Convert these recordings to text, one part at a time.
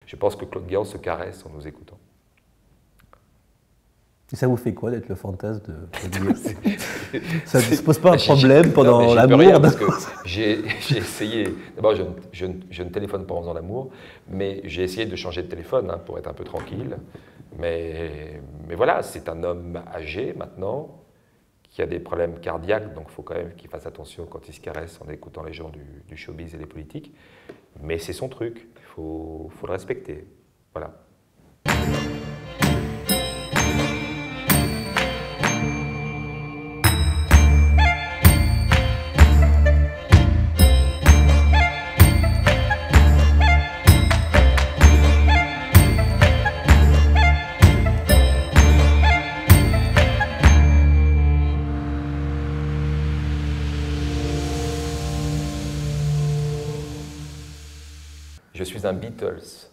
Je pense que Claude Guéant se caresse en nous écoutant. Et ça vous fait quoi d'être le fantasme de Claude Guéant? Ça ne se pose pas un problème pendant l'amour? Parce que j'ai essayé, d'abord je ne téléphone pas en faisant l'amour, mais j'ai essayé de changer de téléphone hein, pour être un peu tranquille. Mais voilà, c'est un homme âgé maintenant, qui a des problèmes cardiaques, donc il faut quand même qu'il fasse attention quand il se caresse en écoutant les gens du showbiz et des politiques. Mais c'est son truc, il faut le respecter. Voilà. Je suis un Beatles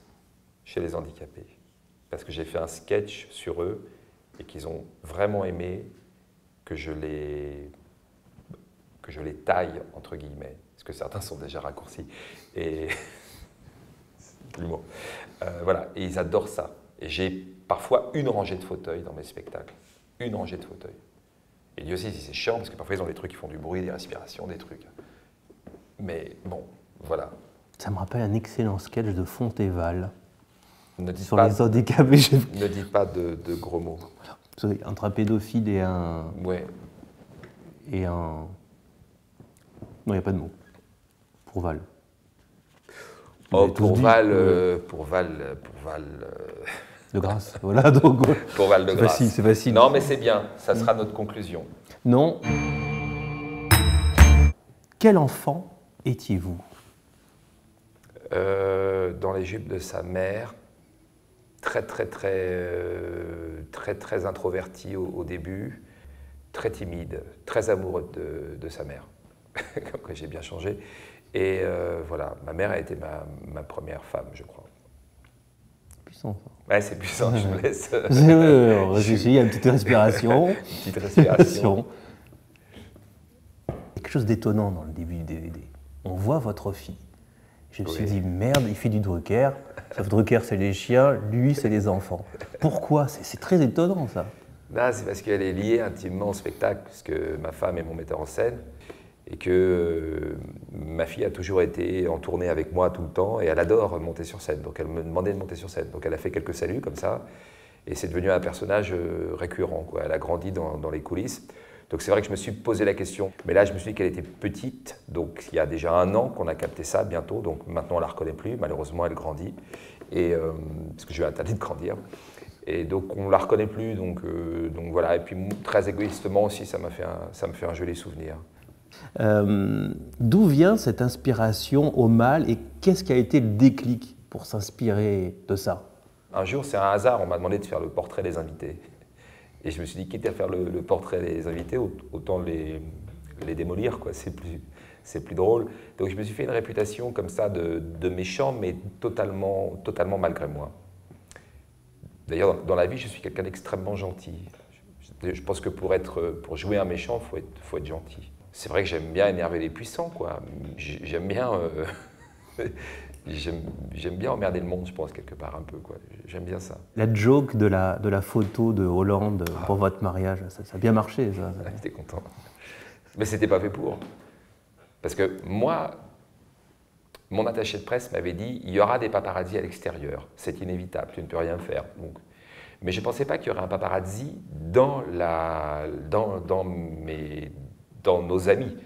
chez les handicapés, parce que j'ai fait un sketch sur eux et qu'ils ont vraiment aimé que je les taille, entre guillemets, parce que certains sont déjà raccourcis. Et l'humour. Voilà, et ils adorent ça. Et j'ai parfois une rangée de fauteuils dans mes spectacles. Une rangée de fauteuils. Et Dieu sait si c'est chiant, parce que parfois ils ont des trucs qui font du bruit, des respirations, des trucs. Mais bon, voilà. Ça me rappelle un excellent sketch de Fontéval sur pas, les handicapés. Ne dites pas de gros mots. Entre un pédophile et un... Ouais. Et un... Non, il n'y a pas de mot. Pour Val. Oh, pour Val... De grâce, voilà. Donc, pour Val de grâce. C'est facile. Non, mais c'est bien. Ça sera notre conclusion. Non. Quel enfant étiez-vous? Dans les jupes de sa mère, très introverti au début, très timide, très amoureux de sa mère. Comme quoi j'ai bien changé. Et voilà, ma mère a été ma première femme, je crois. Puissant, ça. Ouais, c'est puissant, je me laisse... il y a une petite respiration. Une petite respiration. Quelque chose d'étonnant dans le début du DVD. On voit votre fille. Je me suis dit, merde, il fait du Drucker. Sauf Drucker, c'est les chiens, lui, c'est les enfants. Pourquoi? C'est très étonnant, ça. Là, c'est parce qu'elle est liée intimement au spectacle, puisque ma femme est mon metteur en scène, et que ma fille a toujours été en tournée avec moi tout le temps, et elle adore monter sur scène. Donc elle me demandait de monter sur scène. Donc elle a fait quelques saluts comme ça, et c'est devenu un personnage récurrent, quoi. Elle a grandi dans les coulisses. Donc c'est vrai que je me suis posé la question. Mais là, je me suis dit qu'elle était petite, donc il y a déjà 1 an qu'on a capté ça, bientôt. Donc maintenant, on ne la reconnaît plus. Malheureusement, elle grandit, et, parce que je lui ai interdit de grandir. Et donc on ne la reconnaît plus, donc voilà. Et puis très égoïstement aussi, ça me fait un joli souvenir. D'où vient cette inspiration au mal et qu'est-ce qui a été le déclic pour s'inspirer de ça? Un jour, c'est un hasard, on m'a demandé de faire le portrait des invités. Et je me suis dit, quitte à faire le portrait des invités, autant les démolir, quoi. C'est plus drôle. Donc je me suis fait une réputation comme ça de méchant, mais totalement malgré moi. D'ailleurs, dans la vie, je suis quelqu'un d'extrêmement gentil. Je pense que pour jouer un méchant, faut être gentil. C'est vrai que j'aime bien énerver les puissants, quoi. J'aime bien... J'aime bien emmerder le monde, je pense, quelque part, un peu, quoi. J'aime bien ça. La joke de la photo de Hollande pour votre mariage, ça a bien marché, ça. J'étais content. Mais c'était pas fait pour. Parce que moi, mon attaché de presse m'avait dit, il y aura des paparazzis à l'extérieur. C'est inévitable, tu ne peux rien faire. Donc, mais je ne pensais pas qu'il y aurait un paparazzi dans nos amis.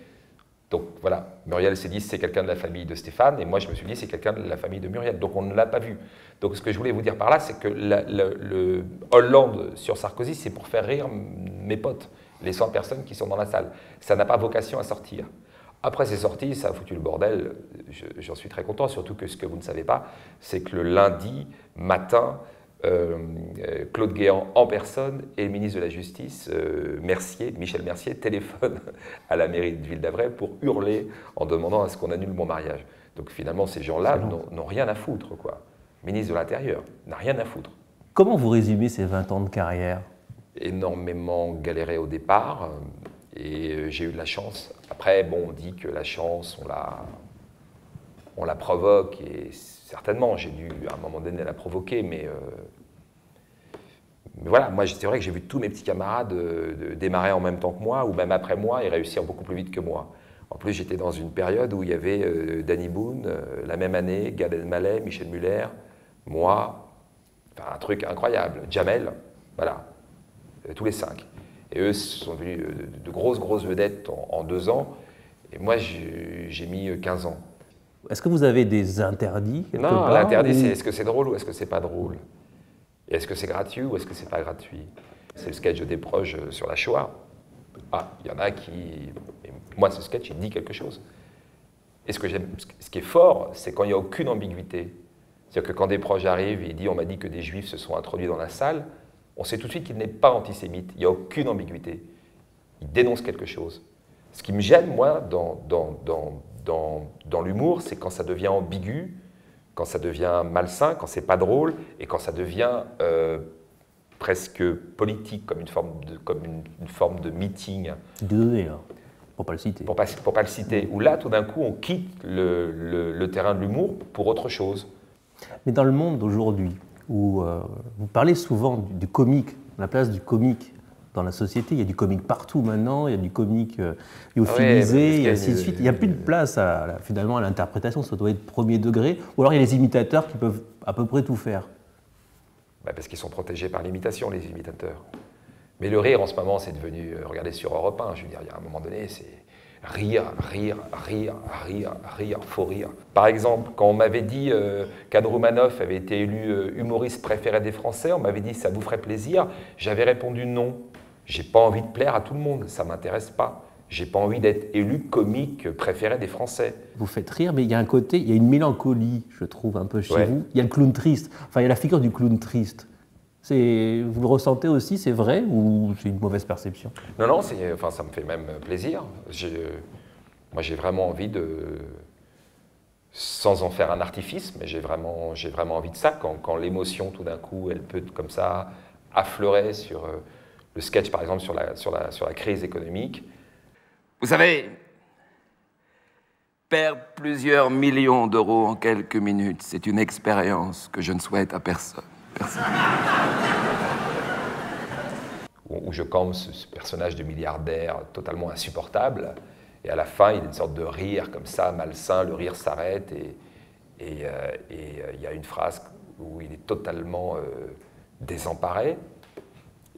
Donc voilà, Muriel s'est dit c'est quelqu'un de la famille de Stéphane, et moi je me suis dit c'est quelqu'un de la famille de Muriel, donc on ne l'a pas vu. Donc ce que je voulais vous dire par là, c'est que le Hollande sur Sarkozy, c'est pour faire rire mes potes, les 100 personnes qui sont dans la salle. Ça n'a pas vocation à sortir. Après c'est sorti, ça a foutu le bordel, j'en suis très content, surtout que ce que vous ne savez pas, c'est que le lundi matin, Claude Guéant en personne et le ministre de la Justice, Michel Mercier, téléphone à la mairie de Ville-d'Avray pour hurler en demandant à ce qu'on annule mon mariage. Donc finalement, ces gens-là n'ont rien à foutre, quoi. Ministre de l'Intérieur n'a rien à foutre. Comment vous résumez ces 20 ans de carrière? Énormément galéré au départ, et j'ai eu de la chance. Après, bon, on dit que la chance, on la provoque, et certainement, j'ai dû à un moment donné la provoquer, mais voilà, moi c'est vrai que j'ai vu tous mes petits camarades démarrer en même temps que moi, ou même après moi, et réussir beaucoup plus vite que moi. En plus, j'étais dans une période où il y avait Danny Boone, la même année, Gad Elmaleh, Michel Muller, moi, enfin un truc incroyable, Jamel, voilà, tous les 5. Et eux sont devenus de grosses vedettes en 2 ans, et moi j'ai mis 15 ans. Est-ce que vous avez des interdits quelque Non, part, l'interdit, ou... c'est est-ce que c'est drôle ou est-ce que c'est pas drôle? Et est-ce que c'est gratuit ou est-ce que c'est pas gratuit? C'est le sketch des proches sur la Shoah. Ah, il y en a qui... Et moi, ce sketch, il dit quelque chose. Et ce que j'aime, ce qui est fort, c'est quand il n'y a aucune ambiguïté. C'est-à-dire que quand des proches arrivent et il dit « on m'a dit que des juifs se sont introduits dans la salle », on sait tout de suite qu'il n'est pas antisémite. Il n'y a aucune ambiguïté. Il dénonce quelque chose. Ce qui me gêne, moi, dans l'humour, c'est quand ça devient ambigu, quand ça devient malsain, quand c'est pas drôle, et quand ça devient presque politique, comme une forme de meeting. Désolé, là, pour pas le citer. Pour pas le citer. Où là, tout d'un coup, on quitte le terrain de l'humour pour autre chose. Mais dans le monde d'aujourd'hui, où vous parlez souvent du comique, la place du comique dans la société, il y a du comique partout maintenant, il y a du comique lyophilisé, et ainsi de suite. Il n'y a plus de place finalement à l'interprétation, ça doit être premier degré. Ou alors il y a les imitateurs qui peuvent à peu près tout faire. Bah parce qu'ils sont protégés par l'imitation, les imitateurs. Mais le rire, en ce moment, c'est devenu... regardez sur Europe 1, je veux dire, il y a un moment donné, c'est rire, faut rire. Par exemple, quand on m'avait dit qu'Anne Romanoff avait été élu humoriste préféré des Français, on m'avait dit « ça vous ferait plaisir », j'avais répondu non. J'ai pas envie de plaire à tout le monde, ça m'intéresse pas. J'ai pas envie d'être élu comique préféré des Français. Vous faites rire, mais il y a un côté, il y a une mélancolie, je trouve, un peu chez vous. Il y a le clown triste, enfin il y a la figure du clown triste. Vous le ressentez aussi, c'est vrai, ou c'est une mauvaise perception? Non, non, enfin, ça me fait même plaisir. Moi, j'ai vraiment envie de, sans en faire un artifice, mais j'ai vraiment envie de ça, quand l'émotion, tout d'un coup, elle peut, comme ça, affleurer sur le sketch, par exemple, sur la crise économique. Vous savez, perdre plusieurs millions d'euros en quelques minutes, c'est une expérience que je ne souhaite à personne. Où je campe ce personnage de milliardaire totalement insupportable, et à la fin, il y a une sorte de rire comme ça, malsain, le rire s'arrête, et il y a une phrase où il est totalement désemparé,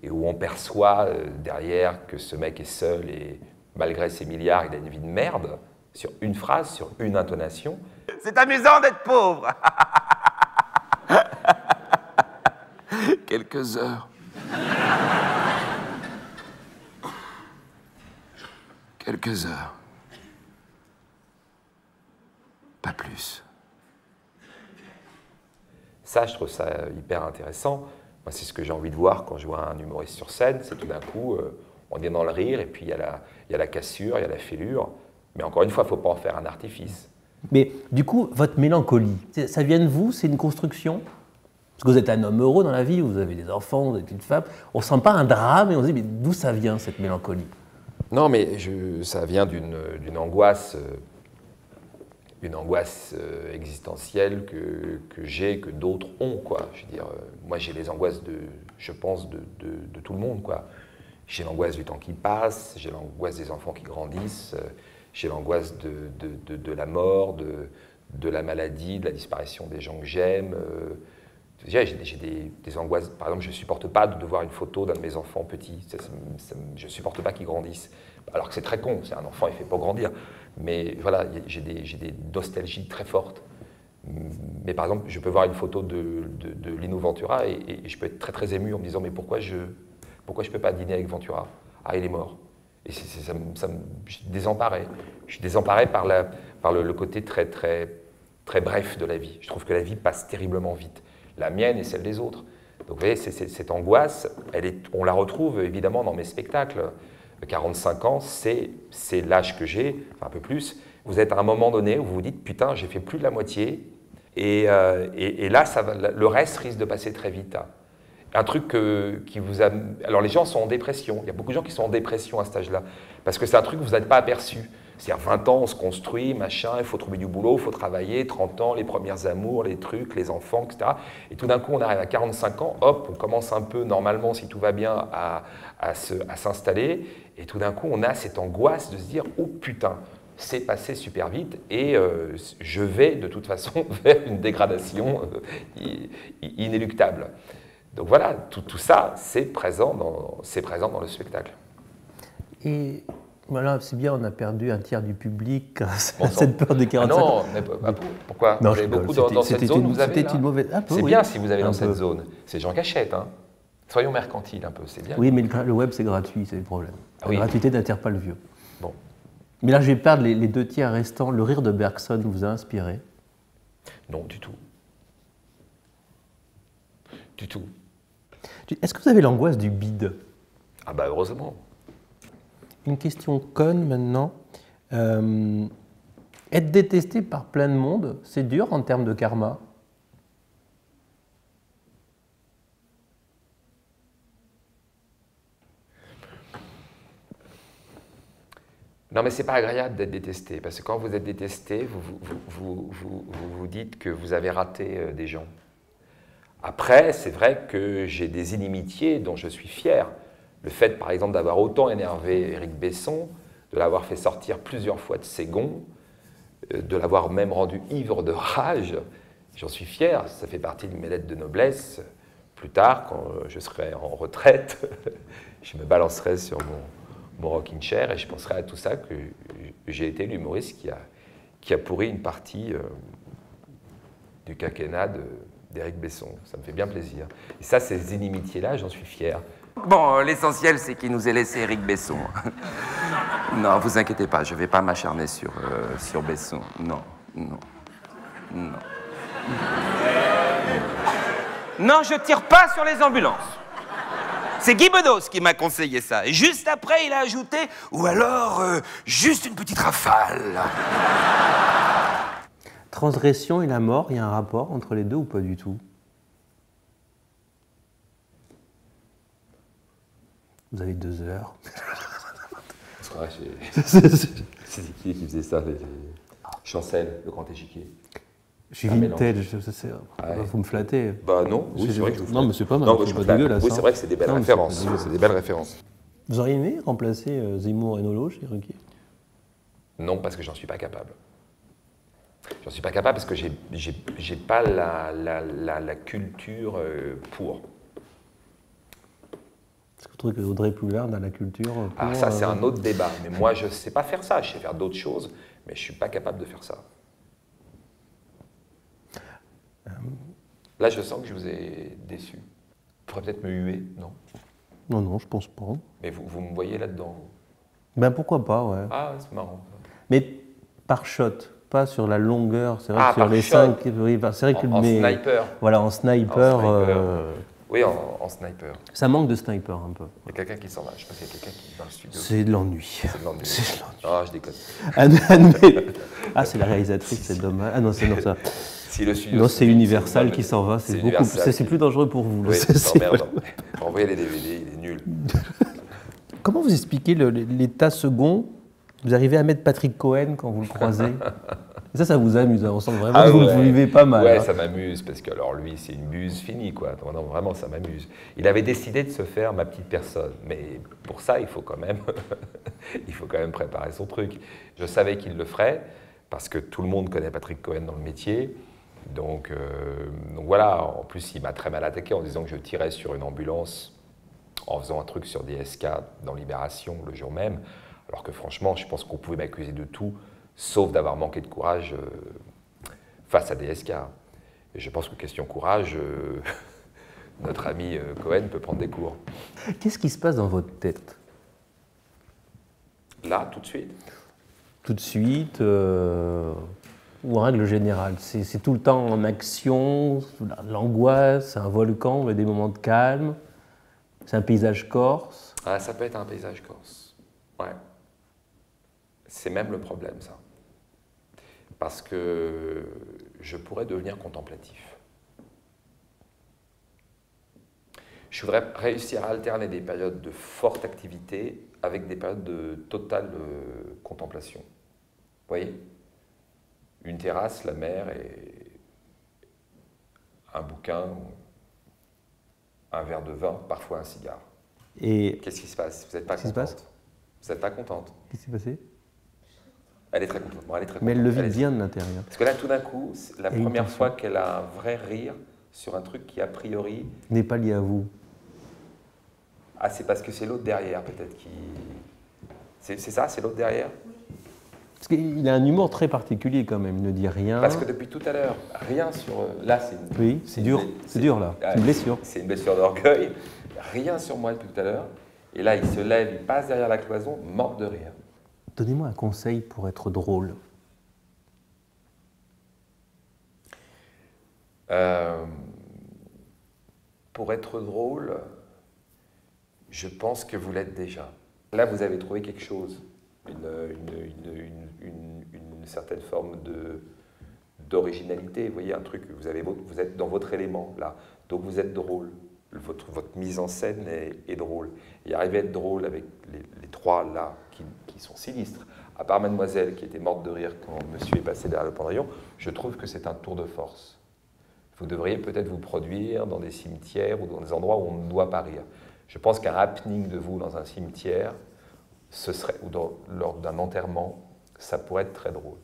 et où on perçoit derrière que ce mec est seul, et malgré ses milliards, il a une vie de merde, sur une phrase, sur une intonation. C'est amusant d'être pauvre. Quelques heures. Quelques heures. Pas plus. Ça, je trouve ça hyper intéressant. Moi, c'est ce que j'ai envie de voir quand je vois un humoriste sur scène. C'est tout d'un coup, on est dans le rire, et puis il y a la cassure, il y a la fêlure. Mais encore une fois, il ne faut pas en faire un artifice. Mais du coup, votre mélancolie, ça vient de vous? C'est une construction? Parce que vous êtes un homme heureux dans la vie, vous avez des enfants, vous êtes une femme. On ne sent pas un drame et on se dit, mais d'où ça vient, cette mélancolie? Non, mais ça vient d'une angoisse, existentielle que j'ai, que d'autres ont, quoi. Je veux dire, moi, j'ai les angoisses, je pense, de tout le monde, quoi. J'ai l'angoisse du temps qui passe, j'ai l'angoisse des enfants qui grandissent, j'ai l'angoisse de la mort, de la maladie, de la disparition des gens que j'aime. J'ai des angoisses. Par exemple, je ne supporte pas de voir une photo d'un de mes enfants petits. Je ne supporte pas qu'ils grandissent. Alors que c'est très con, c'est un enfant, il ne fait pas grandir. Mais voilà, j'ai des nostalgies très fortes. Mais par exemple, je peux voir une photo de Lino Ventura et je peux être très très ému en me disant « mais pourquoi je ne peux pas dîner avec Ventura? Ah, il est mort. » Et je suis désemparé. Je suis désemparé par le côté très, très, très bref de la vie. Je trouve que la vie passe terriblement vite. La mienne et celle des autres. Donc vous voyez, cette angoisse, on la retrouve évidemment dans mes spectacles. 45 ans, c'est l'âge que j'ai, enfin un peu plus. Vous êtes à un moment donné où vous vous dites « putain, j'ai fait plus de la moitié ». Et là, le reste risque de passer très vite. Un truc qui vous a... Alors les gens sont en dépression. Il y a beaucoup de gens qui sont en dépression à cet âge-là. Parce que c'est un truc que vous n'avez pas aperçu. C'est-à-dire 20 ans, on se construit, machin, il faut trouver du boulot, il faut travailler, 30 ans, les premières amours, les trucs, les enfants, etc. Et tout d'un coup, on arrive à 45 ans, hop, on commence un peu, normalement, si tout va bien, à s'installer. Et tout d'un coup, on a cette angoisse de se dire, oh putain, c'est passé super vite et je vais de toute façon vers une dégradation inéluctable. Donc voilà, tout ça, c'est présent dans le spectacle. Et voilà, c'est bien, on a perdu un tiers du public grâce à cette peur des 45 non, ans. mais pourquoi? Non, vous avez beaucoup dans cette zone, vous avez là. Une mauvaise... C'est bien si vous avez dans cette zone. C'est gens qui achètent, hein. Soyons mercantiles un peu, c'est bien. Oui, mais le web, c'est gratuit, c'est le problème. La gratuité n'attire pas le vieux. Bon. Mais là, je vais perdre les 2 tiers restants. Le rire de Bergson vous a inspiré? Non, du tout. Du tout. Est-ce que vous avez l'angoisse du bide? Ah bah heureusement. Une question conne maintenant. Être détesté par plein de monde, c'est dur en termes de karma? Non, mais c'est pas agréable d'être détesté, parce que quand vous êtes détesté, vous dites que vous avez raté des gens. Après, c'est vrai que j'ai des inimitiés dont je suis fier. Le fait, par exemple, d'avoir autant énervé Éric Besson, de l'avoir fait sortir plusieurs fois de ses gonds, de l'avoir même rendu ivre de rage, j'en suis fier. Ça fait partie de mes lettres de noblesse. Plus tard, quand je serai en retraite, je me balancerai sur mon rocking chair et je penserai à tout ça, que j'ai été l'humoriste qui a pourri une partie du quinquennat d'Éric Besson. Ça me fait bien plaisir. Et ça, ces inimitiés-là, j'en suis fier. Bon, l'essentiel, c'est qu'il nous ait laissé Éric Besson. Non, vous inquiétez pas, je vais pas m'acharner sur Besson. Non, non, non. Non, je tire pas sur les ambulances. C'est Guy Bedos qui m'a conseillé ça. Et juste après, il a ajouté « Ou alors, juste une petite rafale ». Transgression et la mort, il y a un rapport entre les deux ou pas du tout? Vous avez 2 heures. C'est qui faisait ça? Chancel, le grand échiquier. Je suis vintage, vous me flattez. Bah non, oui, c'est vrai que je vous flatte. Non, mais c'est pas mal, c'est pas dégueulasse. Oui, c'est vrai que c'est des belles références. C'est des belles références. Vous auriez aimé remplacer Zemmour et Nolo chez Ruquier? Non, parce que j'en suis pas capable. J'en suis pas capable parce que j'ai pas la culture pour. Est-ce que vous trouvez que Audrey Ploulard a la culture pour, Alors ça, c'est un autre débat. Mais moi, je sais pas faire ça. Je sais faire d'autres choses, mais je suis pas capable de faire ça. Là, je sens que je vous ai déçu. Vous pourrez peut-être me huer, non? Non, non, je pense pas. Mais vous me voyez là-dedans? Ben pourquoi pas, ouais. Ah, c'est marrant. Mais par shot, pas sur la longueur. C'est vrai que sur par les shot. 5, oui, c'est vrai que En sniper. Voilà, en sniper. Oui, en sniper. Ça manque de sniper un peu. Il y a quelqu'un qui s'en va. Je pense qu'il y a quelqu'un qui est dans le studio. C'est de l'ennui. C'est de l'ennui. C'est de l'ennui. Ah, je déconne. Ah, c'est la réalisatrice, c'est dommage. Ah non, c'est non ça. Si le studio, non, c'est Universal qui s'en va. C'est beaucoup. C'est plus dangereux pour vous. Oui, c'est emmerdant. Envoyez les DVD, il est nul. Comment vous expliquez l'état second? Vous arrivez à mettre Patrick Cohen quand vous le croisez? Ça vous amuse, on sent vraiment que vous le vivez pas mal. Ouais, hein. Ça m'amuse, parce que alors lui, c'est une buse finie, quoi. Non, vraiment, ça m'amuse. Il avait décidé de se faire ma petite personne, mais pour ça, il faut quand même préparer son truc. Je savais qu'il le ferait, parce que tout le monde connaît Patrick Cohen dans le métier. Donc voilà, en plus, il m'a très mal attaqué en disant que je tirais sur une ambulance en faisant un truc sur DSK dans Libération le jour même, alors que franchement, je pense qu'on pouvait m'accuser de tout, sauf d'avoir manqué de courage face à DSK. Et je pense que question courage, notre ami Cohen peut prendre des cours. Qu'est-ce qui se passe dans votre tête? Là, tout de suite? Tout de suite, ou en règle générale? C'est tout le temps en action, l'angoisse, c'est un volcan, il y a des moments de calme, c'est un paysage corse? Ah, ça peut être un paysage corse, ouais. C'est même le problème, ça. Parce que je pourrais devenir contemplatif. Je voudrais réussir à alterner des périodes de forte activité avec des périodes de totale contemplation. voyez? Une terrasse, la mer et un bouquin, un verre de vin, parfois un cigare. Et qu'est-ce qui se passe? Vous n'êtes pas Qu'est-ce qui se passe? contente? Vous n'êtes pas contente? qu'est-ce qui s'est passé? Elle est très contente. Bon, elle est très Mais elle contente. le vit Allez-y. bien de l'intérieur. Parce que là, tout d'un coup, c'est la Et une première tension. fois qu'elle a un vrai rire sur un truc qui, a priori, N'est pas lié à vous. ah, c'est parce que c'est l'autre derrière, peut-être, qui... C'est ça, c'est l'autre derrière? Parce qu'il a un humour très particulier quand même, il ne dit rien. Parce que depuis tout à l'heure, rien sur... Là, c'est une... Oui, c'est dur, c'est dur là, c'est une blessure. C'est une blessure d'orgueil. Rien sur moi depuis tout à l'heure. Et là, il se lève, il passe derrière la cloison, mort de rire. Donnez-moi un conseil pour être drôle. Pour être drôle, je pense que vous l'êtes déjà. Là, vous avez trouvé quelque chose, une certaine forme d'originalité. Vous voyez, un truc, vous êtes dans votre élément, là. Donc vous êtes drôle. Votre mise en scène est drôle. Et arriver à être drôle avec les trois, là, qui sont sinistres, à part Mademoiselle, qui était morte de rire quand monsieur est passé derrière le pendrillon, je trouve que c'est un tour de force. Vous devriez peut-être vous produire dans des cimetières ou dans des endroits où on ne doit pas rire. Je pense qu'un happening de vous dans un cimetière, ou lors d'un enterrement, ça pourrait être très drôle.